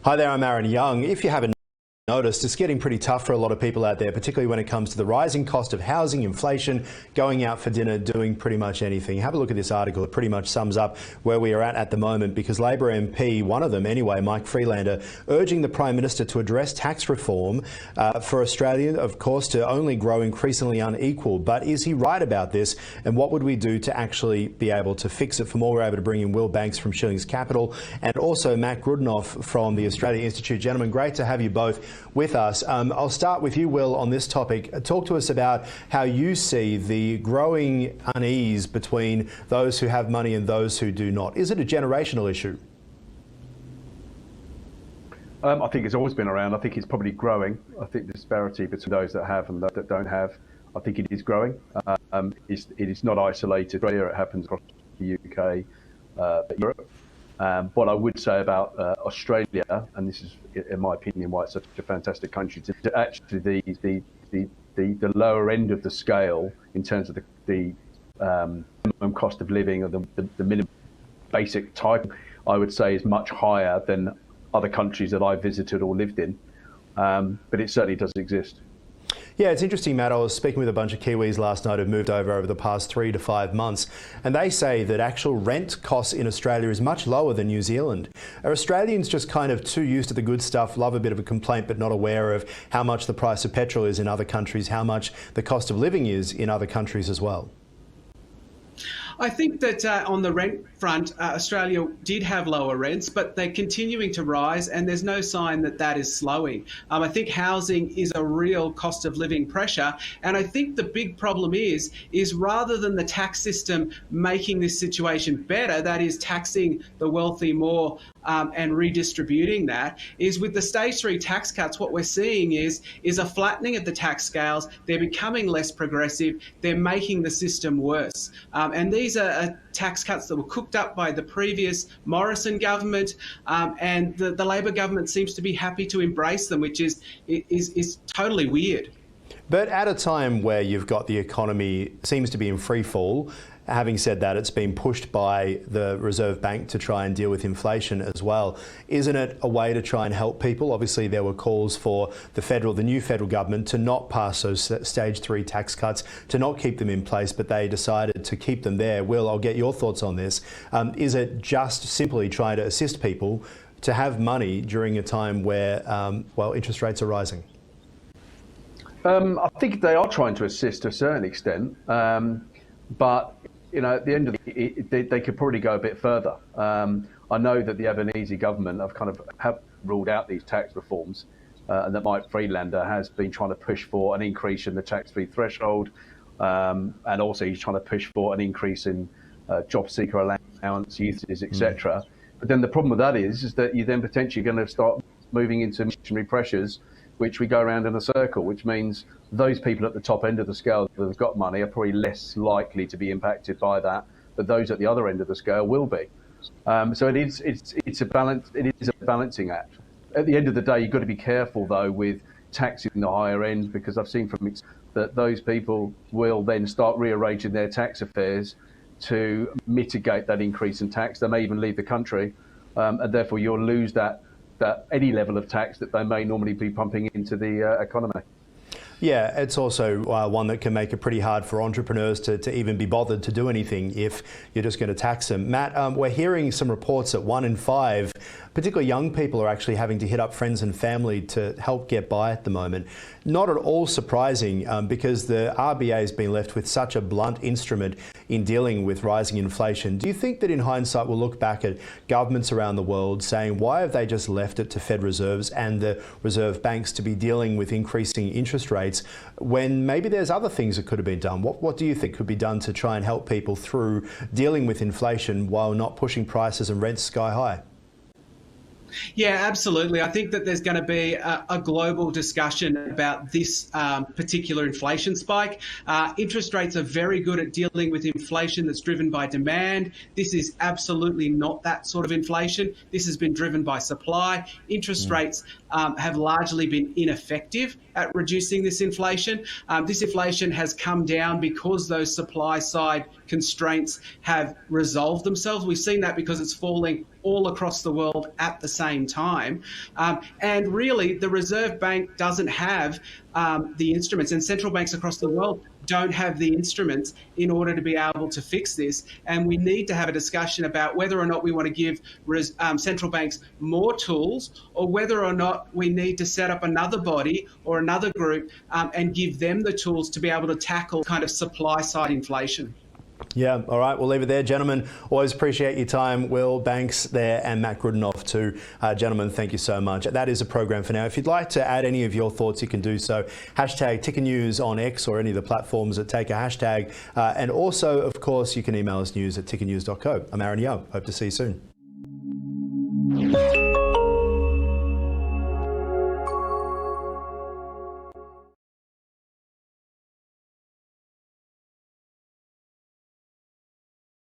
Hi there, I'm Aaron Young. If you haven't noticed, it's getting pretty tough for a lot of people out there, particularly when it comes to the rising cost of housing, inflation, going out for dinner, doing pretty much anything. Have a look at this article. It pretty much sums up where we are at the moment, because Labor MP, one of them anyway, Mike Freelander, urging the Prime Minister to address tax reform for Australia, of course, to only grow increasingly unequal. But is he right about this? And what would we do to actually be able to fix it? For more, we're able to bring in Will Banks from Shillings Capital and also Matt Grudnoff from the Australia Institute. Gentlemen, great to have you both with us. I'll start with you, Will, on this topic. Talk to us about how you see the growing unease between those who have money and those who do not. Is it a generational issue? I think it's always been around. I think it's probably growing. I think the disparity between those that have and those that don't have, I think it is growing. It is not isolated. Australia, it happens across the UK, Europe. What I would say about Australia, and this is, in my opinion, why it's such a fantastic country, to actually the lower end of the scale in terms of the minimum cost of living, or the minimum basic type, I would say is much higher than other countries that I visited or lived in. But it certainly does exist. Yeah, it's interesting, Matt. I was speaking with a bunch of Kiwis last night who've moved over the past 3 to 5 months, and they say that actual rent costs in Australia is much lower than New Zealand. Are Australians just kind of too used to the good stuff, love a bit of a complaint, but not aware of how much the price of petrol is in other countries, how much the cost of living is in other countries as well? I think that on the rent front, Australia did have lower rents, but they're continuing to rise, and there's no sign that that is slowing. I think housing is a real cost of living pressure, and I think the big problem is rather than the tax system making this situation better, that is taxing the wealthy more and redistributing that, is with the stage 3 tax cuts, what we're seeing is a flattening of the tax scales. They're becoming less progressive. They're making the system worse. And these are tax cuts that were cooked up by the previous Morrison government, and the Labor government seems to be happy to embrace them, which is totally weird. But at a time where you've got the economy seems to be in free fall, having said that, it's been pushed by the Reserve Bank to try and deal with inflation as well. Isn't it a way to try and help people? Obviously, there were calls for the new federal government to not pass those stage 3 tax cuts, to not keep them in place, but they decided to keep them there. Will, I'll get your thoughts on this. Is it just simply trying to assist people to have money during a time where, interest rates are rising? I think they are trying to assist to a certain extent, but at the end of they could probably go a bit further. I know that the Albanese government have ruled out these tax reforms, and that Mike Freelander has been trying to push for an increase in the tax-free threshold, and also he's trying to push for an increase in job seeker allowance, uses, etc. But then the problem with that is that you're then potentially going to start moving into missionary pressures, which we go around in a circle, which means those people at the top end of the scale that have got money are probably less likely to be impacted by that, but those at the other end of the scale will be. So it's a balance. It is a balancing act. At the end of the day, you've got to be careful though with taxing the higher end, because I've seen from that those people will then start rearranging their tax affairs to mitigate that increase in tax. They may even leave the country, and therefore you'll lose that any level of tax that they may normally be pumping into the economy. Yeah, it's also one that can make it pretty hard for entrepreneurs to even be bothered to do anything if you're just going to tax them. Matt, we're hearing some reports that 1 in 5, particularly young people, are actually having to hit up friends and family to help get by at the moment. Not at all surprising, because the RBA has been left with such a blunt instrument in dealing with rising inflation. Do you think that in hindsight we'll look back at governments around the world saying, why have they just left it to Fed Reserves and the Reserve Banks to be dealing with increasing interest rates when maybe there's other things that could have been done? What do you think could be done to try and help people through dealing with inflation while not pushing prices and rents sky high? Yeah, absolutely. I think that there's going to be a global discussion about this particular inflation spike. Interest rates are very good at dealing with inflation that's driven by demand. This is absolutely not that sort of inflation. This has been driven by supply. Interest rates have largely been ineffective at reducing this inflation. This inflation has come down because those supply side constraints have resolved themselves. We've seen that because it's falling all across the world at the same time. And really, the Reserve Bank doesn't have the instruments, and central banks across the world don't have the instruments in order to be able to fix this. And we need to have a discussion about whether or not we want to give central banks more tools, or whether or not we need to set up another body or another group and give them the tools to be able to tackle kind of supply side inflation. Yeah, all right, we'll leave it there, gentlemen. Always appreciate your time. Will Banks there and Matt Grudenoff too. Gentlemen, thank you so much. That is a program for now. If you'd like to add any of your thoughts, you can do so. Hashtag Ticker News on X or any of the platforms that take a hashtag. And also, of course, you can email us news@tickernews.co. I'm Aaron Young. Hope to see you soon.